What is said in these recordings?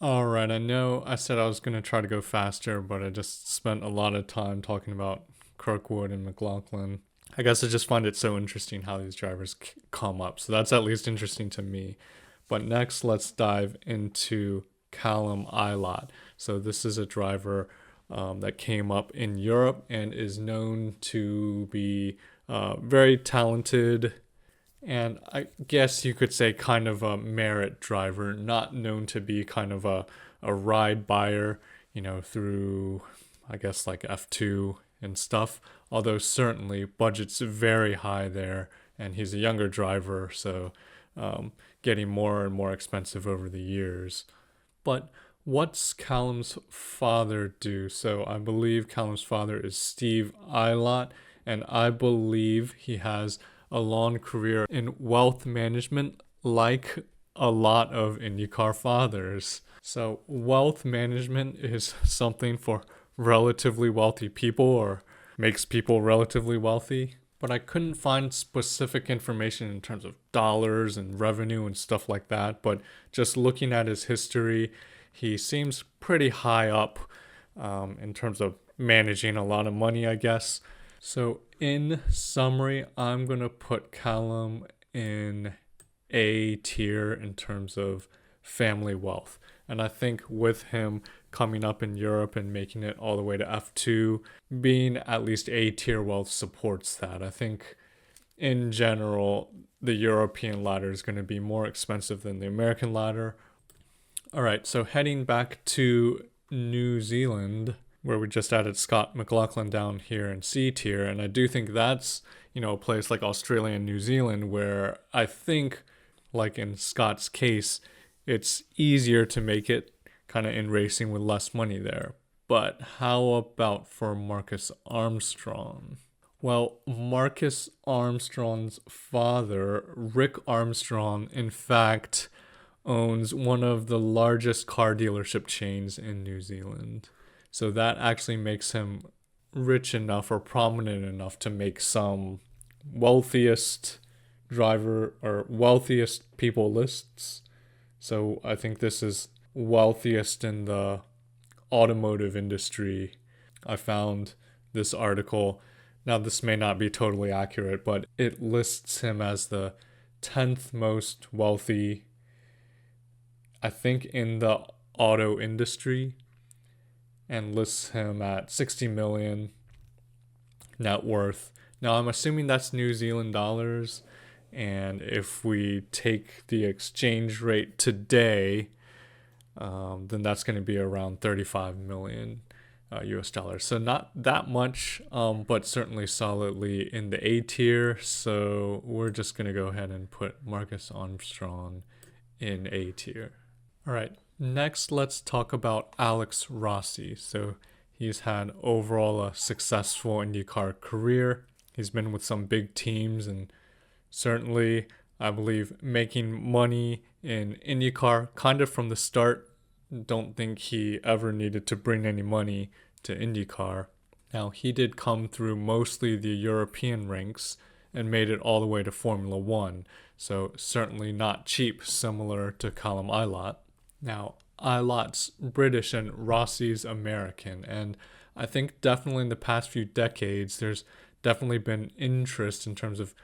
Alright, I know I said I was going to try to go faster, but I just spent a lot of time talking about Kirkwood and McLaughlin. I guess I just find it so interesting how these drivers come up. So that's at least interesting to me. But next, let's dive into Callum Ilott. So this is a driver that came up in Europe and is known to be very talented, and I guess you could say kind of a merit driver, not known to be kind of a ride buyer, through, I guess, like F2 and stuff. Although certainly budget's very high there, and he's a younger driver, so getting more and more expensive over the years. But what's Callum's father do? So I believe Callum's father is Steve Ilott, and I believe he has a long career in wealth management, like a lot of IndyCar fathers. So wealth management is something for relatively wealthy people, or makes people relatively wealthy. But I couldn't find specific information in terms of dollars and revenue and stuff like that. But just looking at his history, he seems pretty high up in terms of managing a lot of money, I guess. So, in summary, I'm going to put Callum in A tier in terms of family wealth. And I think with him coming up in Europe and making it all the way to F2, being at least A tier wealth supports that. I think in general, the European ladder is going to be more expensive than the American ladder. All right, so heading back to New Zealand, where we just added Scott McLaughlin down here in C tier, and I do think that's, a place like Australia and New Zealand where I think, like in Scott's case, it's easier to make it kind of in racing with less money there. But how about for Marcus Armstrong? Well, Marcus Armstrong's father, Rick Armstrong, in fact, owns one of the largest car dealership chains in New Zealand. So that actually makes him rich enough or prominent enough to make some wealthiest driver or wealthiest people lists. So I think this is wealthiest in the automotive industry. I found this article. Now, this may not be totally accurate, but it lists him as the 10th most wealthy, I think, in the auto industry, and lists him at 60 million net worth. Now, I'm assuming that's New Zealand dollars, and if we take the exchange rate today, then that's going to be around 35 million US dollars. So not that much, but certainly solidly in the A tier. So we're just going to go ahead and put Marcus Armstrong in A tier. All right, next let's talk about Alex Rossi. So he's had overall a successful IndyCar career. He's been with some big teams and certainly, I believe, making money in IndyCar kind of from the start. Don't think he ever needed to bring any money to IndyCar. Now, he did come through mostly the European ranks and made it all the way to Formula One, so certainly not cheap, similar to Callum Ilott. Now, Ilott's British and Rossi's American, and I think definitely in the past few decades, there's definitely been interest in terms of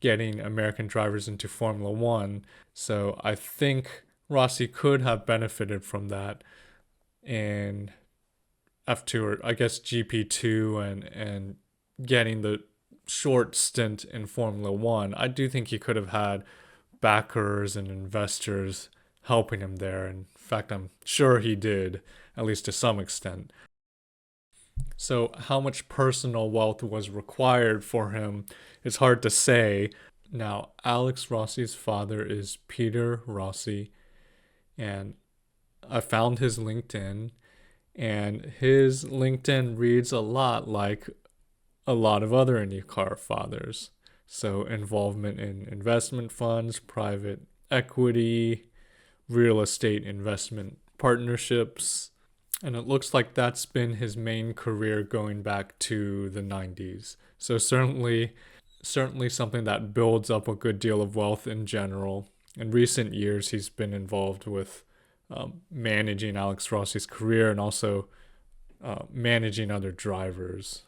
getting American drivers into Formula One, so I think Rossi could have benefited from that in F2, or I guess GP2, and getting the short stint in Formula One. I do think he could have had backers and investors helping him there. In fact, I'm sure he did, at least to some extent. So how much personal wealth was required for him, it's hard to say. Now, Alex Rossi's father is Peter Rossi, and I found his LinkedIn, and his LinkedIn reads a lot like a lot of other IndyCar fathers. So involvement in investment funds, private equity, real estate investment partnerships, and it looks like that's been his main career going back to the 90s. So certainly something that builds up a good deal of wealth in general. In recent years, he's been involved with managing Alex Rossi's career and also managing other drivers.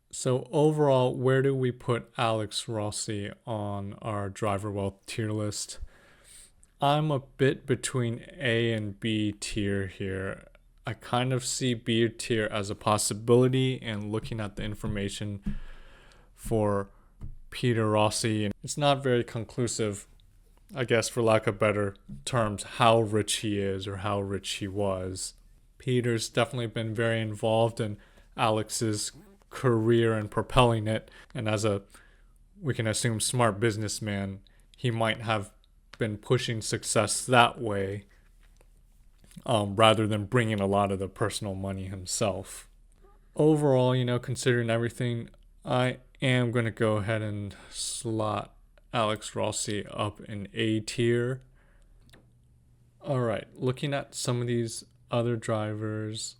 So overall, where do we put Alex Rossi on our driver wealth tier list? I'm a bit between A and B tier here. I kind of see B tier as a possibility, and looking at the information for Peter Rossi, and it's not very conclusive, I guess, for lack of better terms, how rich he is or how rich he was. Peter's definitely been very involved in Alex's career and propelling it, and as a, we can assume, smart businessman, he might have been pushing success that way, rather than bringing a lot of the personal money himself. Overall, considering everything, I am going to go ahead and slot Alex Rossi up in A tier. All right, looking at some of these other drivers,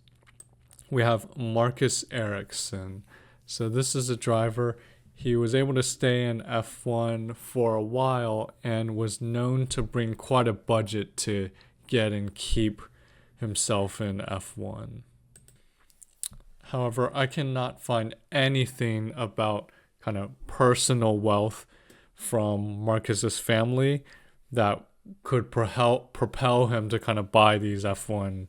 we have Marcus Ericsson. So this is a driver. He was able to stay in F1 for a while and was known to bring quite a budget to get and keep himself in F1. However, I cannot find anything about kind of personal wealth from Marcus's family that could propel him to kind of buy these F1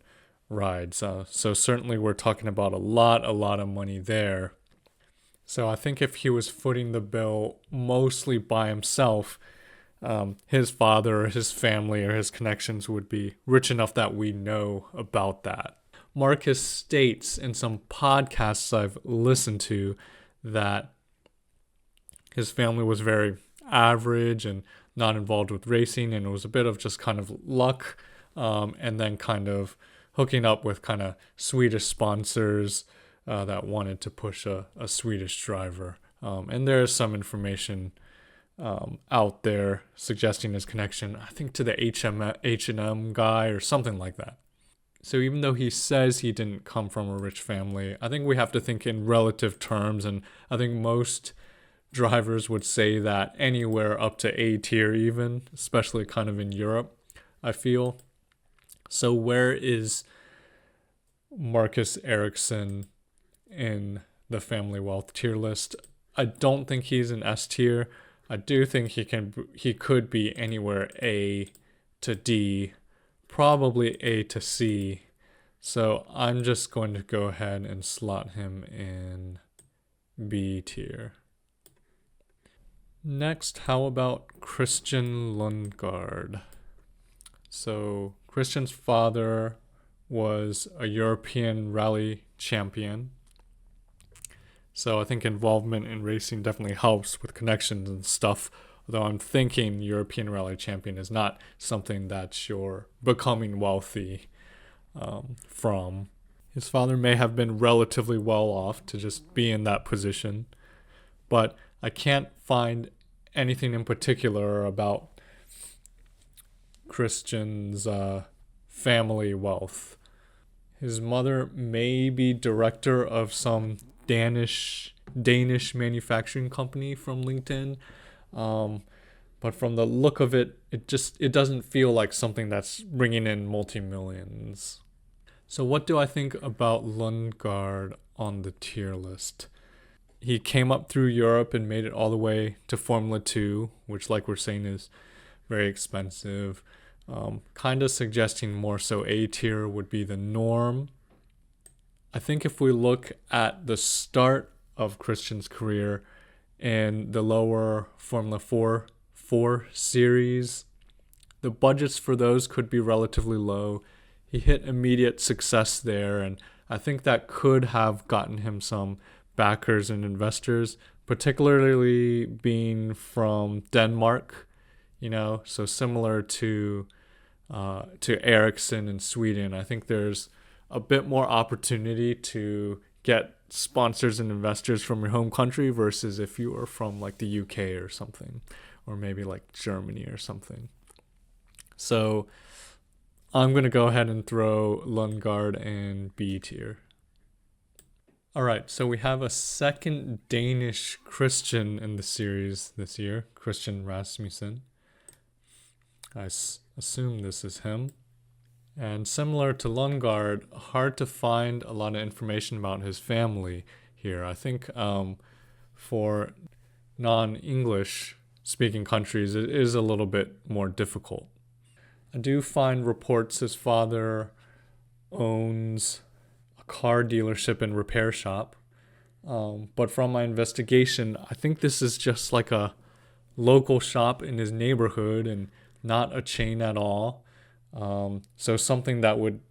rides. So certainly we're talking about a lot of money there. So I think if he was footing the bill mostly by himself, his father or his family or his connections would be rich enough that we know about that. Marcus states in some podcasts I've listened to that his family was very average and not involved with racing, and it was a bit of just kind of luck, and then kind of hooking up with kind of Swedish sponsors that wanted to push a Swedish driver. And there's some information out there suggesting his connection, I think, to the H&M guy or something like that. So even though he says he didn't come from a rich family, I think we have to think in relative terms, and I think most drivers would say that anywhere up to A tier even, especially kind of in Europe, I feel. So where is Marcus Ericsson in the family wealth tier list? I don't think he's in S tier. I do think he could be anywhere A to D, probably A to C. So I'm just going to go ahead and slot him in B tier. Next, how about Christian Lundgaard? So Christian's father was a European rally champion. So I think involvement in racing definitely helps with connections and stuff. Although I'm thinking European rally champion is not something that you're becoming wealthy from. His father may have been relatively well off to just be in that position, but I can't find anything in particular about Christian's family wealth. His mother may be director of some Danish manufacturing company from LinkedIn, but from the look of it, it doesn't feel like something that's bringing in multi-millions. So what do I think about Lundgaard on the tier list? He came up through Europe and made it all the way to Formula 2, which, like we're saying, is very expensive. Kind of suggesting more so A tier would be the norm. I think if we look at the start of Christian's career in the lower Formula 4 series, the budgets for those could be relatively low. He hit immediate success there, and I think that could have gotten him some backers and investors, particularly being from Denmark, so similar to Ericsson in Sweden. I think there's a bit more opportunity to get sponsors and investors from your home country versus if you were from like the UK or something, or maybe like Germany or something. So I'm going to go ahead and throw Lundgaard in B tier. All right, so we have a second Danish Christian in the series this year, Christian Rasmussen. I assume this is him. And similar to Lundgaard, hard to find a lot of information about his family here. I think for non-English speaking countries, it is a little bit more difficult. I do find reports his father owns a car dealership and repair shop. But from my investigation, I think this is just like a local shop in his neighborhood and not a chain at all. So something that would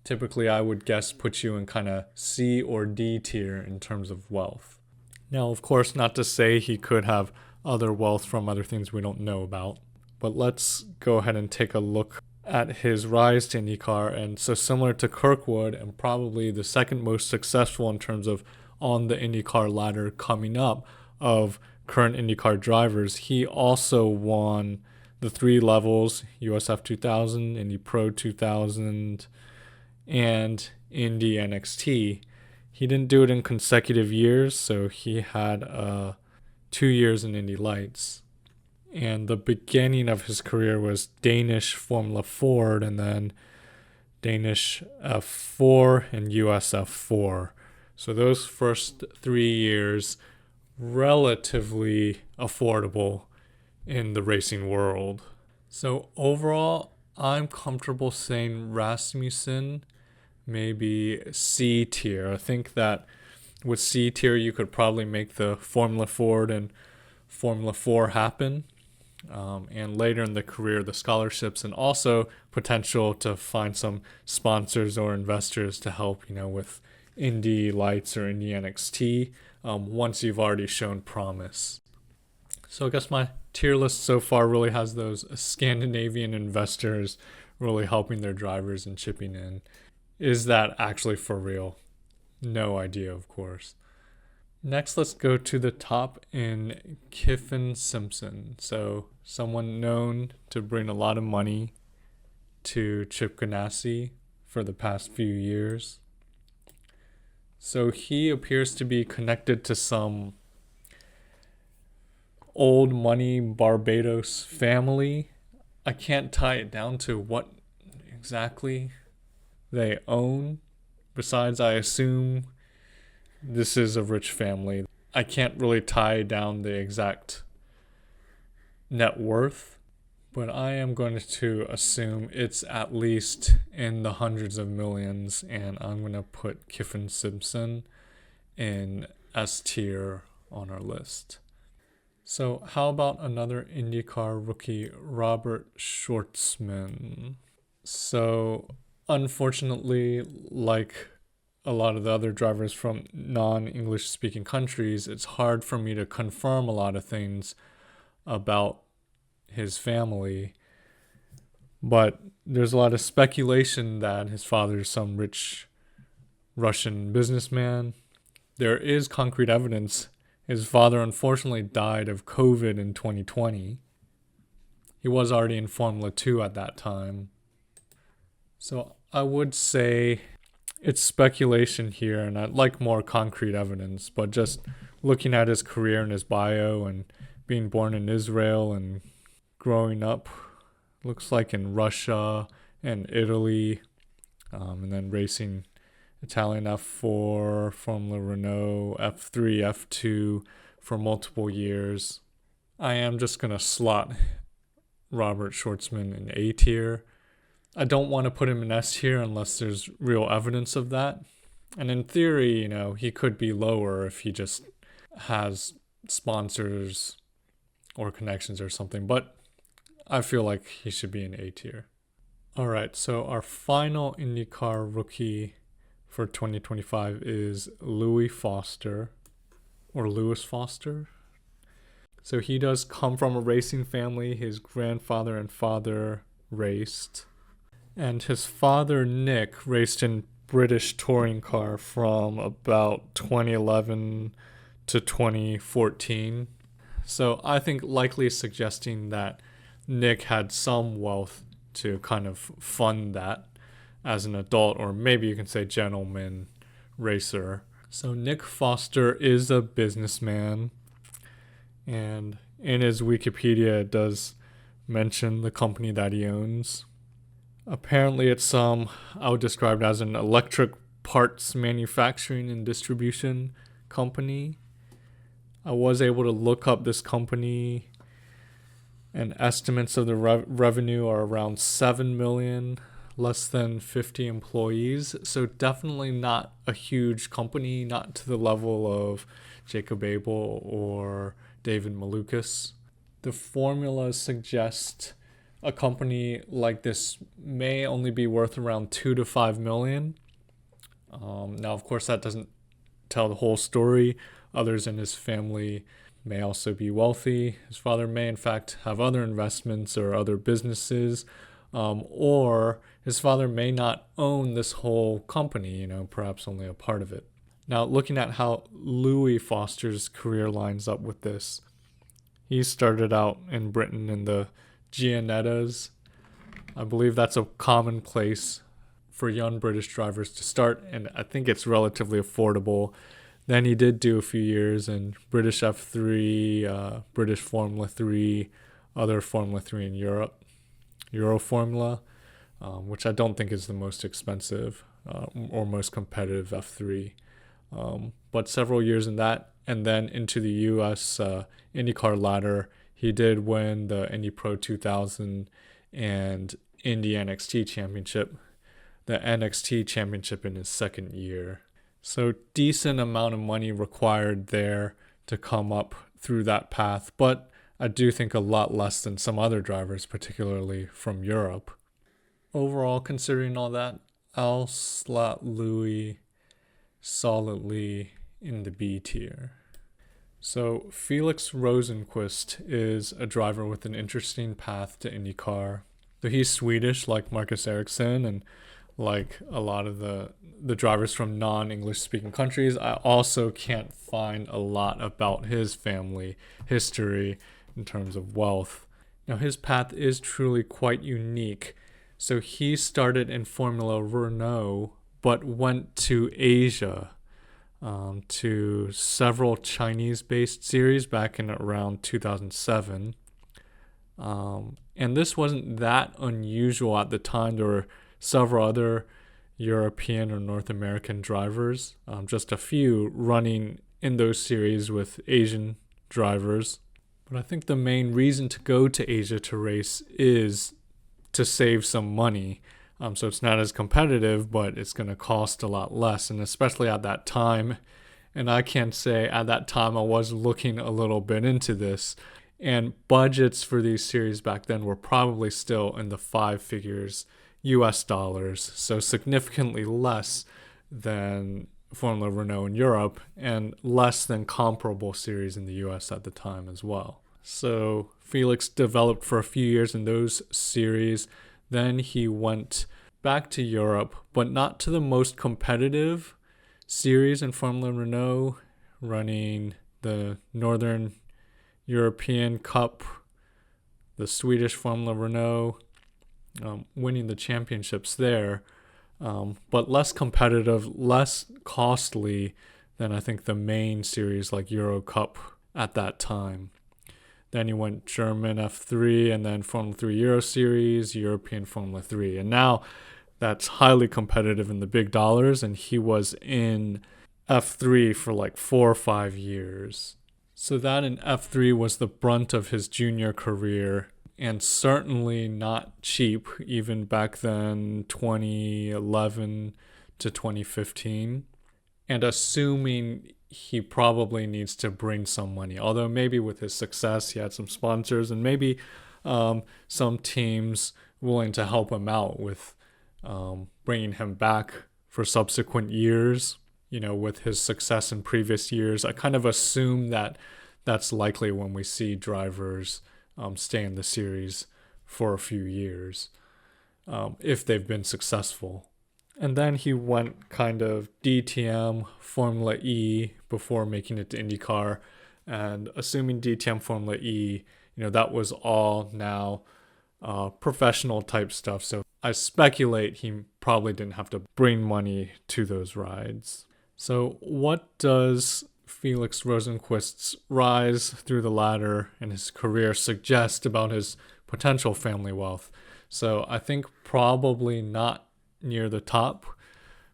typically, I would guess, put you in kind of C or D tier in terms of wealth. Now, of course, not to say he could have other wealth from other things we don't know about, but let's go ahead and take a look at his rise to IndyCar. And so similar to Kirkwood, and probably the second most successful in terms of on the IndyCar ladder coming up of current IndyCar drivers, he also won the 3 levels: USF 2000, Indy Pro 2000, and Indy NXT. He didn't do it in consecutive years, so he had 2 years in Indy Lights. And the beginning of his career was Danish Formula Ford, and then Danish F4 and USF 4. So those first 3 years, relatively affordable in the racing world. So overall, I'm comfortable saying Rasmussen maybe C tier. I think that with C tier, you could probably make the Formula Ford and Formula 4 happen. And later in the career, the scholarships and also potential to find some sponsors or investors to help, with Indy Lights or Indy NXT once you've already shown promise. So I guess my tier list so far really has those Scandinavian investors really helping their drivers and chipping in. Is that actually for real? No idea, of course. Next, let's go to the top in Kyffin Simpson. So someone known to bring a lot of money to Chip Ganassi for the past few years. So he appears to be connected to some old money Barbados family. I can't tie it down to what exactly they own. Besides, I assume this is a rich family. I can't really tie down the exact net worth, but I am going to assume it's at least in the hundreds of millions, and I'm going to put Kyffin Simpson in S tier on our list. So how about another IndyCar rookie, Robert Shwartzman? So unfortunately, like a lot of the other drivers from non-English speaking countries, it's hard for me to confirm a lot of things about his family. But there's a lot of speculation that his father is some rich Russian businessman. There is concrete evidence. His father unfortunately died of COVID in 2020. He was already in Formula 2 at that time. So I would say it's speculation here, and I'd like more concrete evidence. But just looking at his career and his bio and being born in Israel and growing up, looks like in Russia and Italy, and then racing Italian F4, Formula Renault, F3, F2 for multiple years. I am just going to slot Robert Shwartzman in A tier. I don't want to put him in S tier unless there's real evidence of that. And in theory, he could be lower if he just has sponsors or connections or something. But I feel like he should be in A tier. All right, so our final IndyCar rookie for 2025 is Louis Foster, or Lewis Foster. So he does come from a racing family. His grandfather and father raced. And his father, Nick, raced in British touring car from about 2011 to 2014. So I think likely suggesting that Nick had some wealth to kind of fund that as an adult, or maybe you can say gentleman racer. So Nick Foster is a businessman, and in his Wikipedia it does mention the company that he owns. Apparently, it's I would describe it as an electric parts manufacturing and distribution company. I was able to look up this company, and estimates of the revenue are around 7 million, less than 50 employees. So definitely not a huge company, not to the level of Jacob Abel or David Malukas. The formula suggests a company like this may only be worth around 2 to 5 million. Now, of course, that doesn't tell the whole story. Others in his family may also be wealthy. His father may, in fact, have other investments or other businesses, or his father may not own this whole company, perhaps only a part of it. Now, looking at how Louis Foster's career lines up with this, he started out in Britain in the Gianettas. I believe that's a common place for young British drivers to start, and I think it's relatively affordable. Then he did do a few years in British F3, British Formula 3, other Formula 3 in Europe, Euro Formula, which I don't think is the most expensive or most competitive F3. But several years in that, and then into the US IndyCar ladder. He did win the Indy Pro 2000 and Indy NXT Championship, the NXT Championship in his second year. So decent amount of money required there to come up through that path, but I do think a lot less than some other drivers, particularly from Europe. Overall, considering all that, I'll slot Louis solidly in the B tier. So Felix Rosenqvist is a driver with an interesting path to IndyCar. So he's Swedish, like Marcus Ericsson, and like a lot of the drivers from non-English speaking countries. I also can't find a lot about his family history in terms of wealth. Now his path is truly quite unique. So he started in Formula Renault, but went to Asia, to several Chinese-based series back in around 2007. And this wasn't that unusual at the time. There were several other European or North American drivers, just a few running in those series with Asian drivers. But I think the main reason to go to Asia to race is to save some money. So it's not as competitive, but it's going to cost a lot less. And especially at that time, and I can say at that time I was looking a little bit into this, and budgets for these series back then were probably still in the 5 figures US dollars, so significantly less than Formula Renault in Europe and less than comparable series in the US at the time as well. So Felix developed for a few years in those series. Then he went back to Europe, but not to the most competitive series in Formula Renault, running the Northern European Cup, the Swedish Formula Renault, winning the championships there, but less competitive, less costly than I think the main series like Euro Cup at that time. Then he went German F3 and then Formula 3 Euro Series, European Formula 3. And now that's highly competitive in the big dollars, and he was in F3 for like 4 or 5 years. So that in F3 was the brunt of his junior career, and certainly not cheap even back then, 2011 to 2015. And assuming he probably needs to bring some money, although maybe with his success he had some sponsors and maybe some teams willing to help him out with bringing him back for subsequent years, with his success in previous years. I kind of assume that that's likely when we see drivers stay in the series for a few years if they've been successful. And then he went kind of DTM, Formula E before making it to IndyCar. And assuming DTM, Formula E, that was all now professional type stuff. So I speculate he probably didn't have to bring money to those rides. So what does Felix Rosenqvist's rise through the ladder and his career suggest about his potential family wealth? So I think probably not near the top,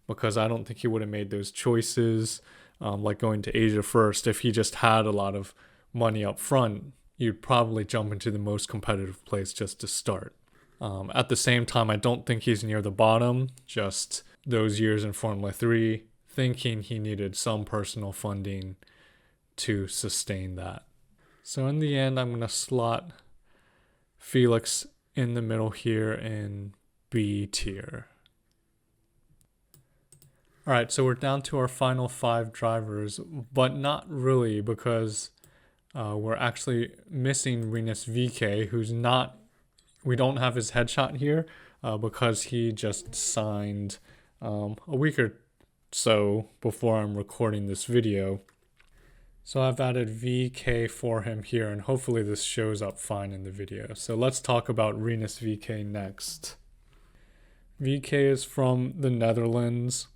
because I don't think he would have made those choices, like going to Asia first. If he just had a lot of money up front, you'd probably jump into the most competitive place just to start. At the same time, I don't think he's near the bottom, just those years in Formula 3, thinking he needed some personal funding to sustain that. So in the end, I'm going to slot Felix in the middle here in B tier. All right, so we're down to our final 5 drivers, but not really, because we're actually missing Rinus VeeKay, who's not, we don't have his headshot here because he just signed a week or so before I'm recording this video. So I've added VeeKay for him here, and hopefully this shows up fine in the video. So let's talk about Rinus VeeKay next. VeeKay is from the Netherlands.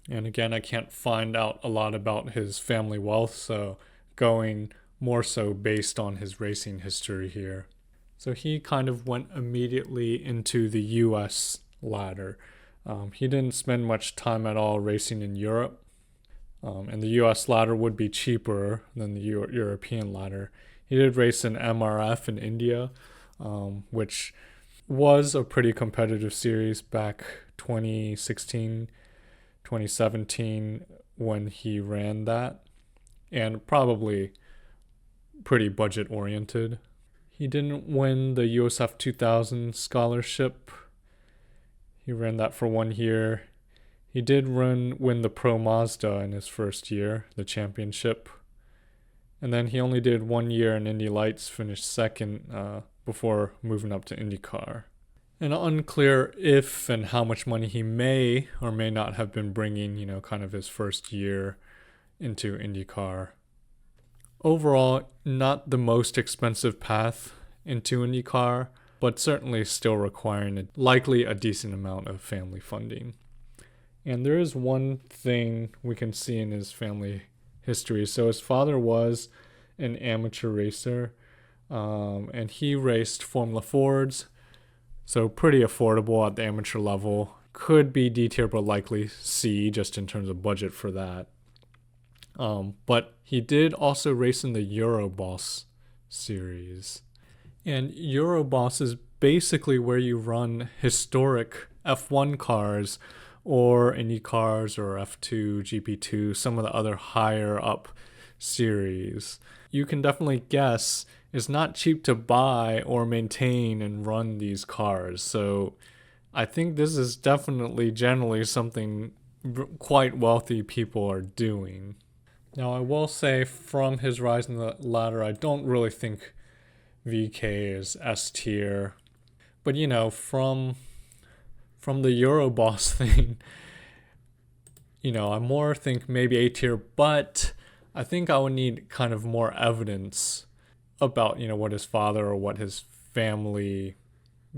And again, I can't find out a lot about his family wealth, so going more so based on his racing history here. So he kind of went immediately into the US ladder. He didn't spend much time at all racing in Europe. And the US ladder would be cheaper than the European ladder. He did race in MRF in India, which was a pretty competitive series back 2016, 2017 when he ran that, and probably pretty budget oriented. He didn't win the USF 2000 scholarship. He ran that for 1 year. He did win the Pro Mazda in his first year, the championship. And then he only did 1 year in Indy Lights, finished second before moving up to IndyCar. And unclear if and how much money he may or may not have been bringing, kind of his first year into IndyCar. Overall, not the most expensive path into IndyCar, but certainly still requiring likely a decent amount of family funding. And there is one thing we can see in his family history. So his father was an amateur racer, and he raced Formula Fords. So pretty affordable at the amateur level. Could be D tier, but likely C just in terms of budget for that. But he did also race in the Euroboss series. And Euroboss is basically where you run historic F1 cars or Indy cars or F2, GP2, some of the other higher up series. You can definitely guess it's not cheap to buy or maintain and run these cars. So I think this is definitely generally something quite wealthy people are doing. Now I will say from his rise in the ladder, I don't really think VeeKay is S tier. But from the Euroboss thing, I more think maybe A tier, but I think I would need kind of more evidence about, what his father or what his family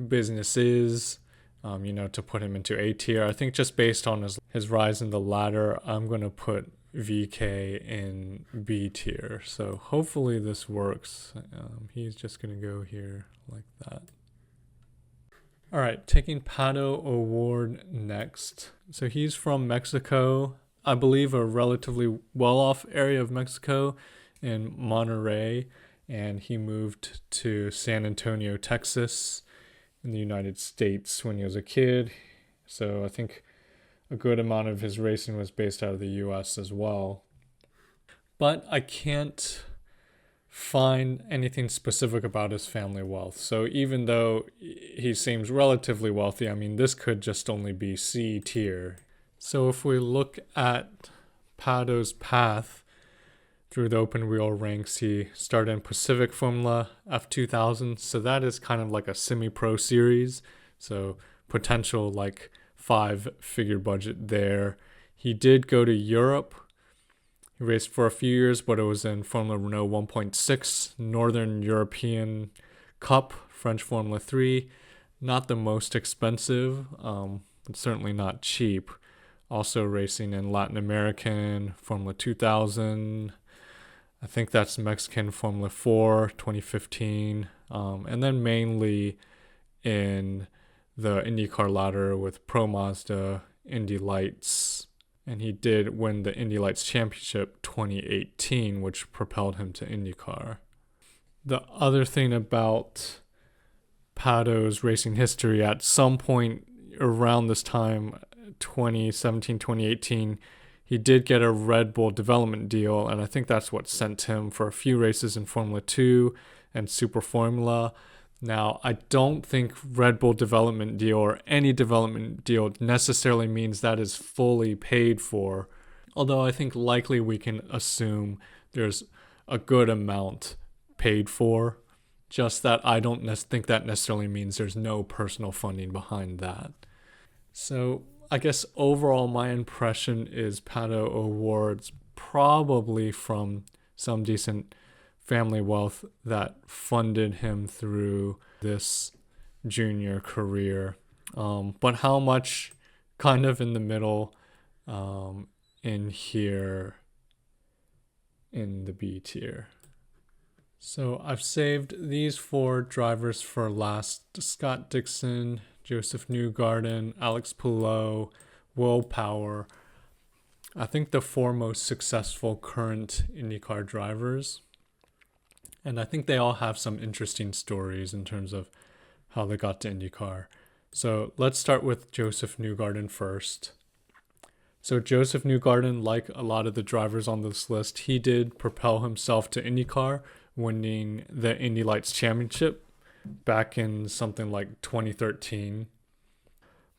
business is, to put him into A tier. I think just based on his rise in the ladder, I'm going to put VeeKay in B tier. So hopefully this works. He's just going to go here like that. All right, taking Pato Award next. So he's from Mexico, I believe a relatively well-off area of Mexico in Monterrey, and he moved to San Antonio, Texas in the United States when he was a kid. So I think a good amount of his racing was based out of the US as well. But I can't find anything specific about his family wealth. So even though he seems relatively wealthy, this could just only be C tier. So if we look at Pato's path through the open wheel ranks, he started in Pacific Formula F2000. So that is kind of like a semi-pro series. So potential like 5-figure budget there. He did go to Europe. He raced for a few years, but it was in Formula Renault 1.6, Northern European Cup, French Formula 3. Not the most expensive, but certainly not cheap. Also racing in Latin American Formula 2000. I think that's Mexican Formula 4, 2015. And then mainly in the IndyCar ladder with Pro Mazda, Indy Lights, and he did win the Indy Lights Championship 2018, which propelled him to IndyCar. The other thing about Pato's racing history, at some point around this time, 2017, 2018, he did get a Red Bull development deal, and I think that's what sent him for a few races in Formula 2 and Super Formula. Now, I don't think Red Bull development deal or any development deal necessarily means that is fully paid for, although I think likely we can assume there's a good amount paid for, just that I don't think that necessarily means there's no personal funding behind that. So I guess overall my impression is Pato awards probably from some decent family wealth that funded him through this junior career. But how much, kind of in the middle, in here in the B tier. So I've saved these 4 drivers for last: Scott Dixon, Joseph Newgarden, Alex Palou, Will Power. I think the 4 most successful current IndyCar drivers. And I think they all have some interesting stories in terms of how they got to IndyCar. So let's start with Joseph Newgarden first. So Joseph Newgarden, like a lot of the drivers on this list, he did propel himself to IndyCar, winning the Indy Lights Championship back in something like 2013.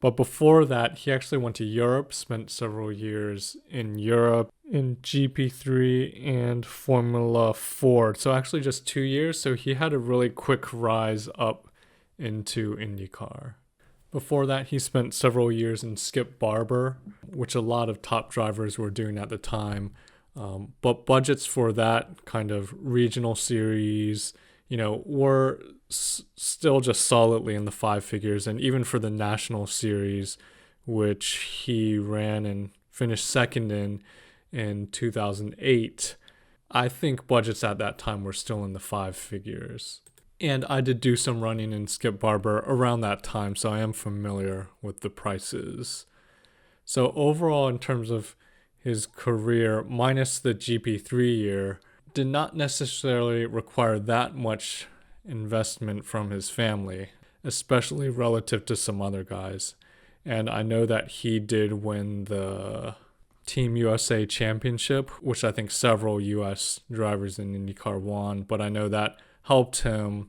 But before that, he actually went to Europe, spent several years in Europe in GP3 and Formula 4. So actually just 2 years. So he had a really quick rise up into IndyCar. Before that, he spent several years in Skip Barber, which a lot of top drivers were doing at the time. But budgets for that kind of regional series, were still just solidly in the 5 figures. And even for the national series, which he ran and finished second in 2008, I think budgets at that time were still in the 5 figures. And I did do some running in Skip Barber around that time, so I am familiar with the prices. So overall, in terms of his career, minus the GP3 year, did not necessarily require that much investment from his family, especially relative to some other guys. And I know that he did win the Team USA Championship, which I think several US drivers in IndyCar won, but I know that helped him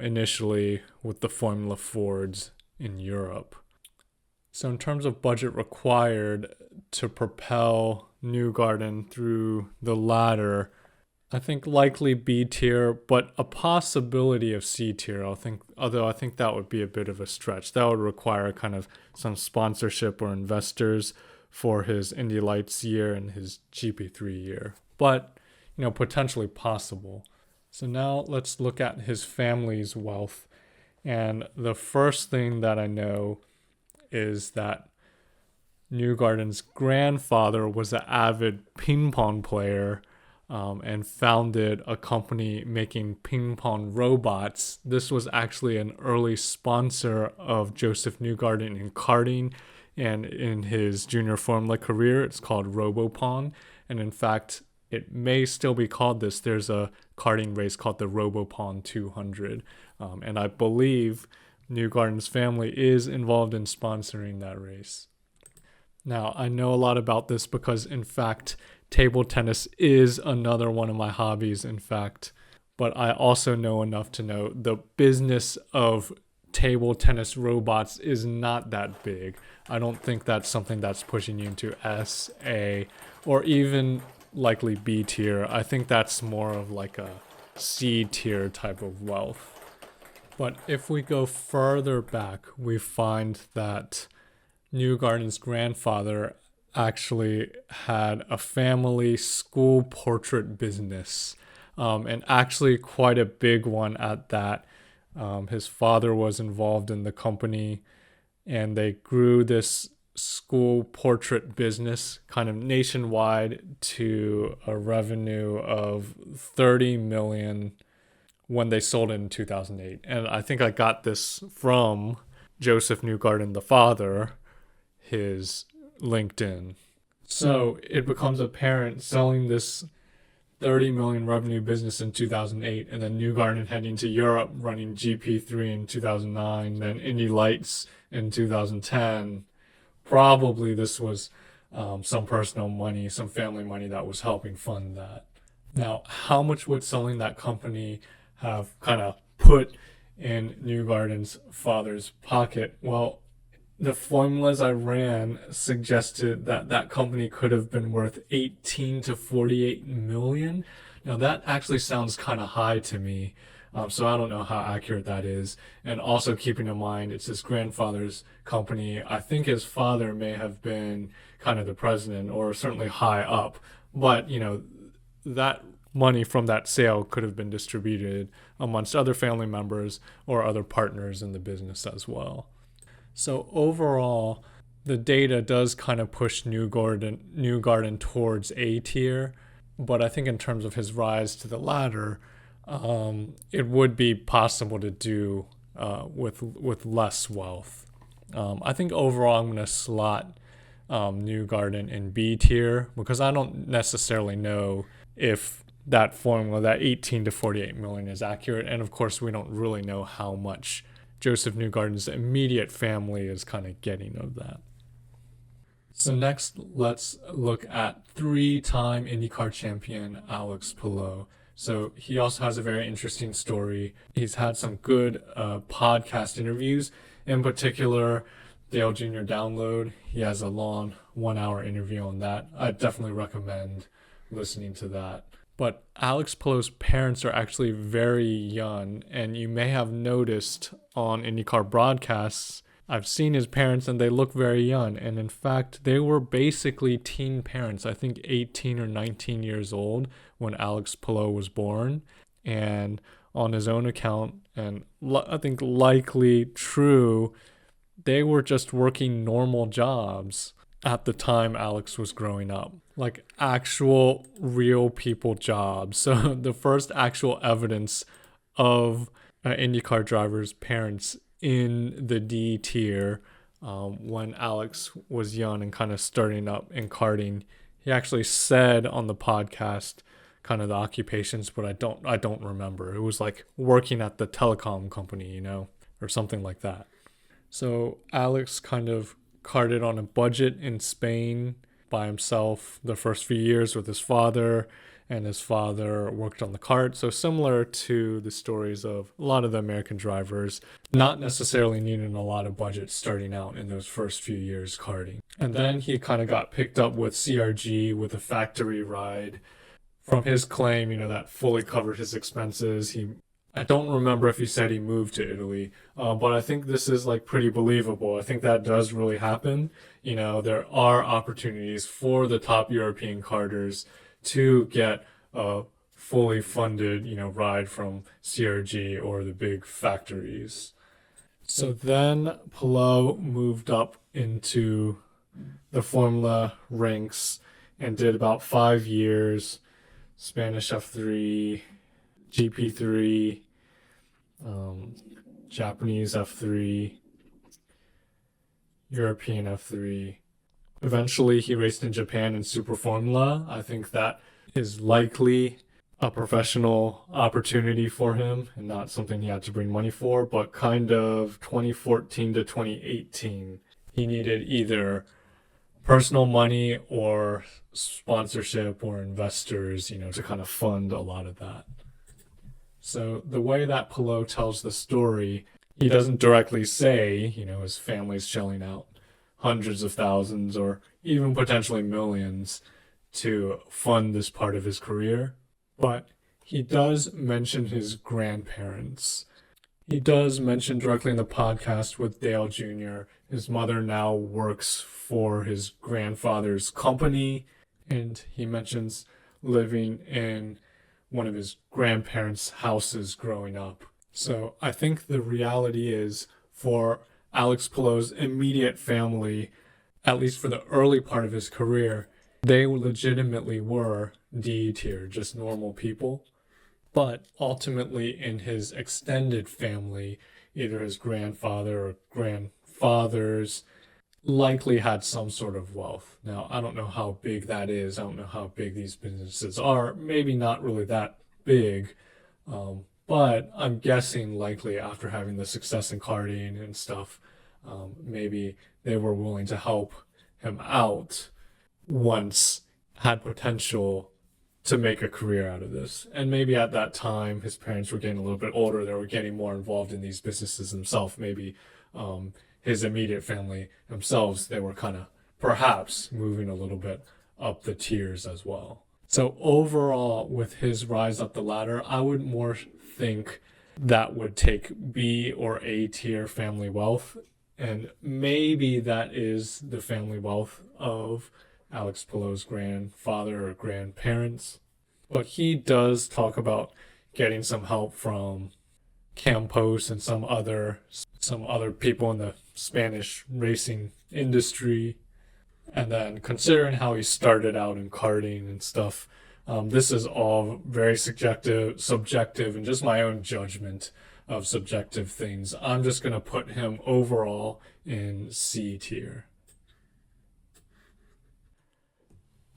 initially with the Formula Fords in Europe. So in terms of budget required to propel Newgarden through the ladder, I think likely B tier, but a possibility of C tier. Although I think that would be a bit of a stretch. That would require kind of some sponsorship or investors for his Indy Lights year and his GP3 year. But, potentially possible. So now let's look at his family's wealth. And the first thing that I know is that Newgarden's grandfather was an avid ping pong player and founded a company making ping pong robots. This was actually an early sponsor of Joseph Newgarden in karting, and in his junior Formula career, it's called RoboPong. And in fact, it may still be called this. There's a karting race called the RoboPong 200. And I believe Newgarden's family is involved in sponsoring that race. Now, I know a lot about this because, in fact, table tennis is another one of my hobbies, in fact. But I also know enough to know the business of table tennis robots is not that big. I don't think that's something that's pushing you into S, A, or even likely B tier. I think that's more of like a C tier type of wealth. But if we go further back, we find that Newgarden's grandfather actually had a family school portrait business, and actually quite a big one at that. His father was involved in the company, and they grew this school portrait business kind of nationwide to a revenue of $30 million when they sold it in 2008. And I think I got this from Joseph Newgarden, the father, his LinkedIn. So it becomes apparent selling this 30 million revenue business in 2008, and then Newgarden heading to Europe, running GP3 in 2009, then Indy Lights in 2010. Probably this was some personal money, some family money that was helping fund that. Now, how much would selling that company have kind of put in Newgarden's father's pocket? Well, the formulas I ran suggested that that company could have been worth 18 to 48 million. Now that actually sounds kind of high to me. So I don't know how accurate that is. And also keeping in mind, it's his grandfather's company. I think his father may have been kind of the president or certainly high up. But, that money from that sale could have been distributed amongst other family members or other partners in the business as well. So overall, the data does kind of push Newgarden towards A tier, but I think in terms of his rise to the ladder, it would be possible to do with less wealth. I think overall I'm going to slot Newgarden in B tier because I don't necessarily know if that formula, that 18 to 48 million is accurate. And of course, we don't really know how much Joseph Newgarden's immediate family is kind of getting of that. So next, let's look at 3-time IndyCar champion Alex Palou. So he also has a very interesting story. He's had some good podcast interviews. In particular, Dale Jr. Download. He has a long 1-hour interview on that. I definitely recommend listening to that. But Alex Palou's parents are actually very young, and you may have noticed on IndyCar broadcasts, I've seen his parents and they look very young. And in fact, they were basically teen parents, I think 18 or 19 years old when Alex Palou was born. And on his own account, and I think likely true, they were just working normal jobs at the time Alex was growing up. Like actual real people jobs. So the first actual evidence of an IndyCar driver's parents in the D tier when Alex was young and kind of starting up in karting. He actually said on the podcast kind of the occupations, but I don't remember. It was like working at the telecom company, or something like that. So Alex kind of karted on a budget in Spain by himself the first few years with his father, and his father worked on the kart. So similar to the stories of a lot of the American drivers, not necessarily needing a lot of budget starting out in those first few years karting. And then he kind of got picked up with CRG with a factory ride. From his claim, that fully covered his expenses. I don't remember if he said he moved to Italy, but I think this is like pretty believable. I think that does really happen. There are opportunities for the top European karters to get a fully funded, ride from CRG or the big factories. So then Palou moved up into the Formula ranks and did about 5 years, Spanish F3, GP3, Japanese F3, European F3. Eventually, he raced in Japan in Super Formula. I think that is likely a professional opportunity for him and not something he had to bring money for, but kind of 2014 to 2018, he needed either personal money or sponsorship or investors, to kind of fund a lot of that. So the way that Palou tells the story, he doesn't directly say, his family's shelling out hundreds of thousands or even potentially millions to fund this part of his career. But he does mention his grandparents. He does mention directly in the podcast with Dale Jr. His mother now works for his grandfather's company, and he mentions living in one of his grandparents' houses growing up. So I think the reality is for Alex Palou's immediate family, at least for the early part of his career, they legitimately were D tier, just normal people. But ultimately, in his extended family, either his grandfather or grandfathers likely had some sort of wealth. Now, I don't know how big that is. I don't know how big these businesses are. Maybe not really that big. But I'm guessing likely after having the success in karting and stuff, maybe they were willing to help him out once had potential to make a career out of this. And maybe at that time, his parents were getting a little bit older. They were getting more involved in these businesses themselves. Maybe his immediate family themselves, they were kind of perhaps moving a little bit up the tiers as well. So overall, with his rise up the ladder, I would more think that would take B or A tier family wealth. And maybe that is the family wealth of Alex Pillow's grandfather or grandparents. But he does talk about getting some help from Campos and some other people in the Spanish racing industry. And then considering how he started out in karting and stuff, this is all very subjective, and just my own judgment of subjective things. I'm just going to put him overall in C tier.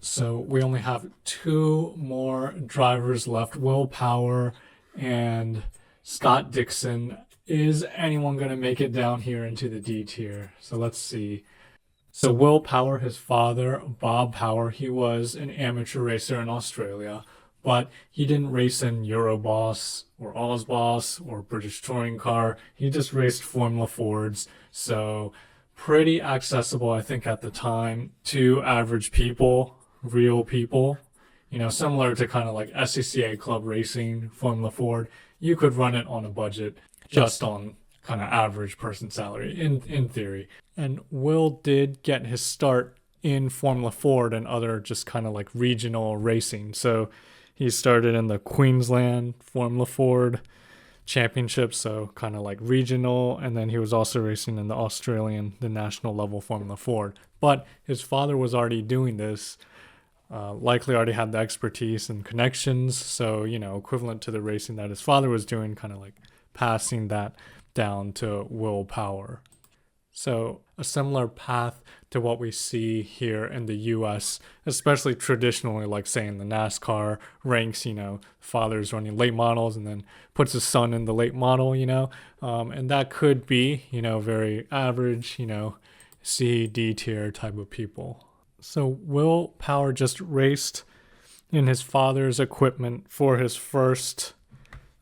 So we only have 2 more drivers left, Will Power and Scott Dixon. Is anyone going to make it down here into the D tier? So let's see. So Will Power, his father, Bob Power, he was an amateur racer in Australia, but he didn't race in Euroboss or Ozboss or British Touring Car. He just raced Formula Fords. So pretty accessible, I think, at the time to average people, real people. You know, similar to kind of like SCCA Club Racing, Formula Ford. You could run it on a budget just on kind of average person salary in theory. And Will did get his start in Formula Ford and other just kind of like regional racing. So he started in the Queensland Formula Ford Championship, so kind of like regional, and then he was also racing in the national level Formula Ford. But his father was already doing this, likely already had the expertise and connections, so, you know, equivalent to the racing that his father was doing, kind of like passing that down to Will Power. So a similar path to what we see here in the US, especially traditionally, like say in the NASCAR ranks, you know, father's running late models and then puts his son in the late model, you know, and that could be, you know, very average, you know, C, D tier type of people. So Will Power just raced in his father's equipment for his first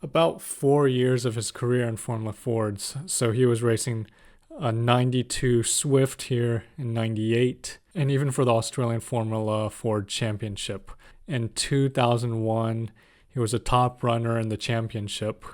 about 4 years of his career in Formula Fords. So he was racing a 92 Swift here in 98, and even for the Australian Formula Ford Championship. In 2001, he was a top runner in the championship,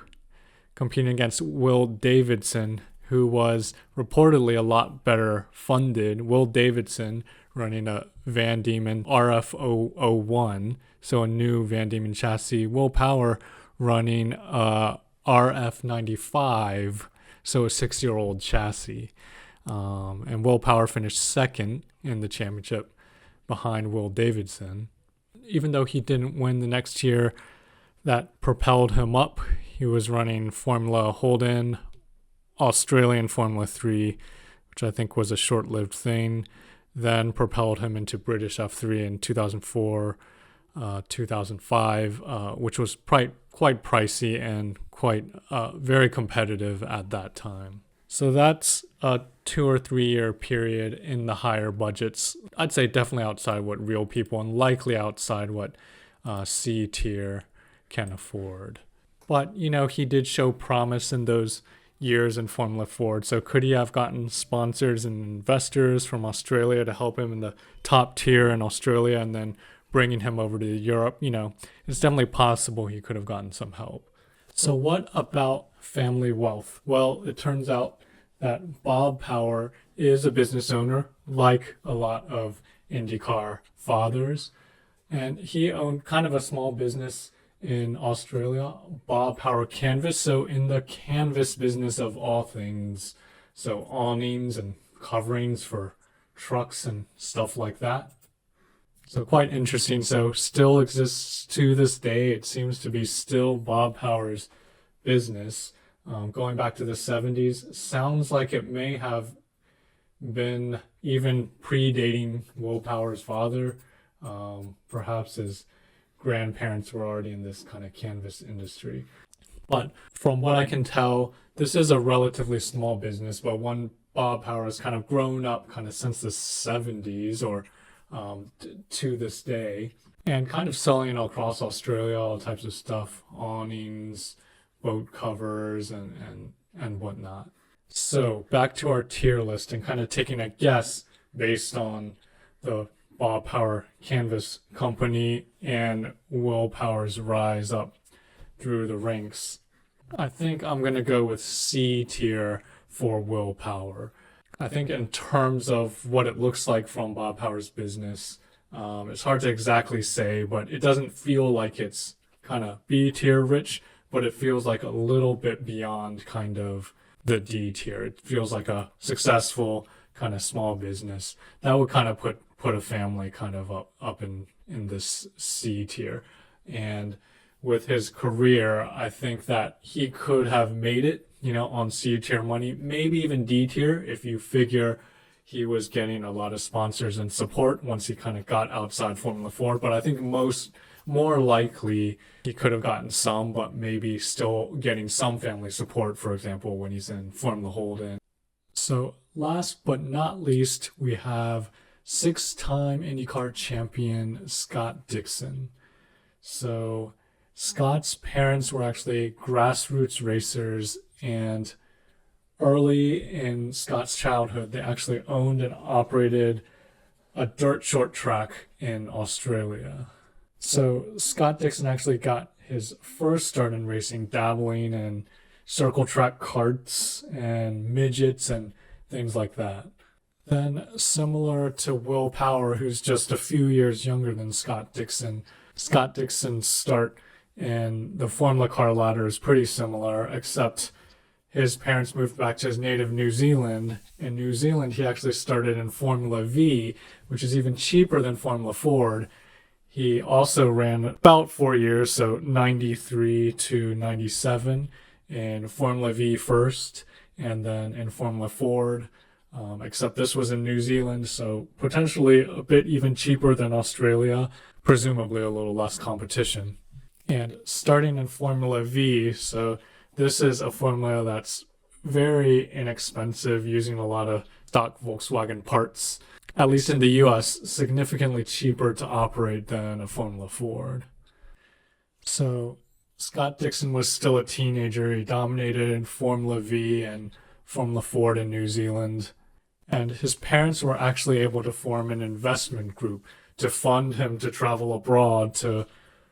competing against Will Davidson, who was reportedly a lot better funded. Will Davidson running a Van Diemen RF001, so a new Van Diemen chassis. Will Power running a RF95, so a 6-year-old chassis. And Will Power finished second in the championship behind Will Davidson. Even though he didn't win the next year, that propelled him up. He was running Formula Holden, Australian Formula 3, which I think was a short-lived thing, then propelled him into British F3 in 2004, 2005, which was quite pricey and quite very competitive at that time. So that's a 2 or 3 year period in the higher budgets. I'd say definitely outside what real people and likely outside what C tier can afford. But, you know, he did show promise in those years in Formula Ford. So could he have gotten sponsors and investors from Australia to help him in the top tier in Australia and then bringing him over to Europe? You know, it's definitely possible he could have gotten some help. So what about family wealth? Well, it turns out that Bob Power is a business owner, like a lot of IndyCar fathers, and he owned kind of a small business in Australia, Bob Power Canvas. So in the canvas business of all things, so awnings and coverings for trucks and stuff like that. So quite interesting. So still exists to this day. It seems to be still Bob Power's business. Going back to the 70s, sounds like it may have been even predating Will Power's father. Perhaps his grandparents were already in this kind of canvas industry. But from what I can tell, this is a relatively small business, but one Bob Power has kind of grown up kind of since the 70s or to this day, and kind of selling across Australia all types of stuff, awnings, boat covers, and whatnot. So back to our tier list and kind of taking a guess based on the Bob Power Canvas Company and Will Power's rise up through the ranks. I think I'm going to go with C tier for Will Power. I think in terms of what it looks like from Bob Power's business, it's hard to exactly say, but it doesn't feel like it's kind of B tier rich, but it feels like a little bit beyond kind of the D tier. It feels like a successful kind of small business that would kind of put a family kind of up in this C tier. And with his career, I think that he could have made it, on C tier money, maybe even D tier if you figure he was getting a lot of sponsors and support once he kind of got outside Formula 4. But I think more likely he could have gotten some, but maybe still getting some family support, for example, when he's in Formula Holden. So last but not least, we have 6-time IndyCar champion Scott Dixon. So Scott's parents were actually grassroots racers, and early in Scott's childhood, they actually owned and operated a dirt short track in Australia. So Scott Dixon actually got his first start in racing, dabbling in circle track karts and midgets and things like that. Then, similar to Will Power, who's just a few years younger than Scott Dixon's start in the Formula Car ladder is pretty similar, except his parents moved back to his native New Zealand. In New Zealand, he actually started in Formula V, which is even cheaper than Formula Ford. He also ran about 4 years, so 93 to 97 in Formula V first, and then in Formula Ford, except this was in New Zealand, so potentially a bit even cheaper than Australia, presumably a little less competition. And starting in Formula V, so this is a formula that's very inexpensive, using a lot of stock Volkswagen parts. At least in the US, significantly cheaper to operate than a Formula Ford. So Scott Dixon was still a teenager. He dominated in Formula V and Formula Ford in New Zealand. And his parents were actually able to form an investment group to fund him to travel abroad to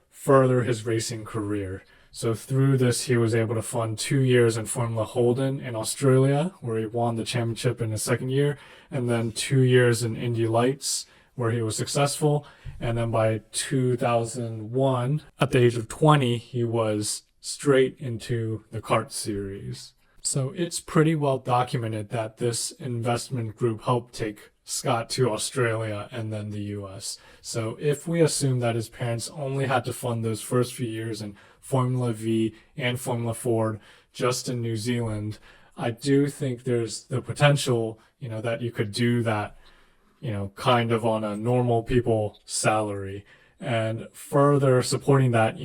further his racing career. So through this, he was able to fund 2 years in Formula Holden in Australia, where he won the championship in his second year, and then 2 years in Indy Lights, where he was successful. And then by 2001, at the age of 20, he was straight into the kart series. So it's pretty well documented that this investment group helped take Scott to Australia and then the US. So if we assume that his parents only had to fund those first few years in Formula V and Formula Ford just in New Zealand, I do think there's the potential, that you could do that, kind of on a normal people salary. And further supporting that,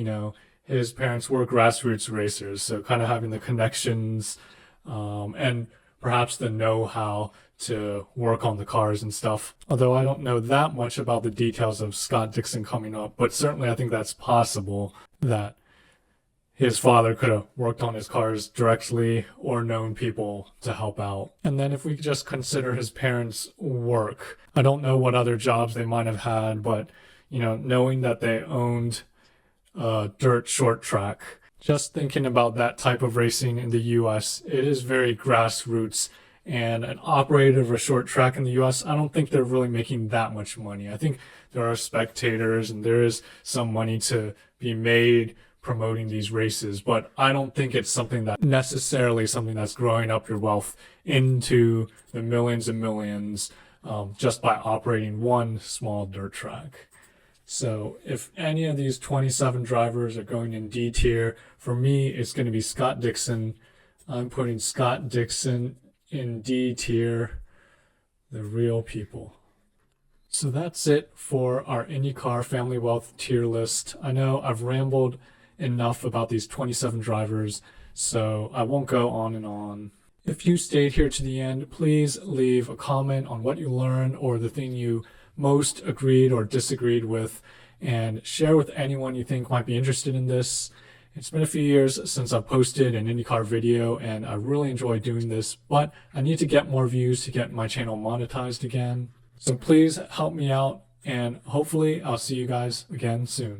his parents were grassroots racers, so kind of having the connections and perhaps the know-how to work on the cars and stuff. Although I don't know that much about the details of Scott Dixon coming up, but certainly I think that's possible that his father could have worked on his cars directly or known people to help out. And then if we just consider his parents' work, I don't know what other jobs they might have had, but, knowing that they owned a dirt short track, just thinking about that type of racing in the US, it is very grassroots. And an operator of a short track in the US, I don't think they're really making that much money. I think there are spectators and there is some money to be made promoting these races, but I don't think it's something that's growing up your wealth into the millions and millions just by operating one small dirt track. So if any of these 27 drivers are going in D tier, for me, it's going to be Scott Dixon. I'm putting Scott Dixon in D tier, the real people. So that's it for our IndyCar Family Wealth tier list. I know I've rambled enough about these 27 drivers, so I won't go on and on. If you stayed here to the end, please leave a comment on what you learned or the thing you most agreed or disagreed with, and share with anyone you think might be interested in this. It's been a few years since I've posted an IndyCar video, and I really enjoy doing this, but I need to get more views to get my channel monetized again. So please help me out, and hopefully I'll see you guys again soon.